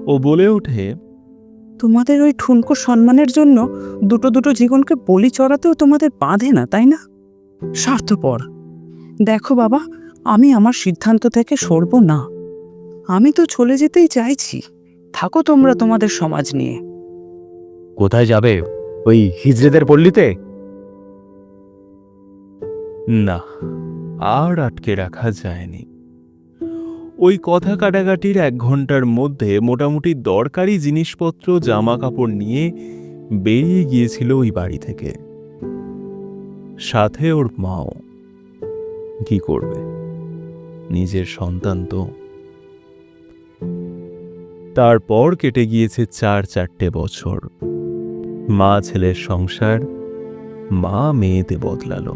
ও বলে ওঠে, তোমাদের ওই ঠুনকো সম্মানের জন্য দুটো দুটো জীবনকে বলি চড়াতেও তোমাদের বাঁধে না, তাই না? স্বার্থপর। দেখো বাবা, আমি আমার সিদ্ধান্ত থেকে সরব না। আমি তো চলে যেতেই চাইছি। থাকো তোমরা তোমাদের সমাজ নিয়ে। কোথায় যাবে? ওই হিজড়েদের পল্লীতে? না, আর আটকে রাখা যায়নি। ওই কথা কাটাকাটির 1 ঘন্টার মধ্যে মোটামুটি দরকারি জিনিসপত্র জামা কাপড় নিয়ে বেরিয়ে গিয়েছিল ওই বাড়ি থেকে। সাথে ওর মাও। কি করবে, নিজের সন্তান তো। তারপর কেটে গিয়েছে 4-4টে বছর। মা ছেলের সংসার, মা মেয়েতে বদলালো।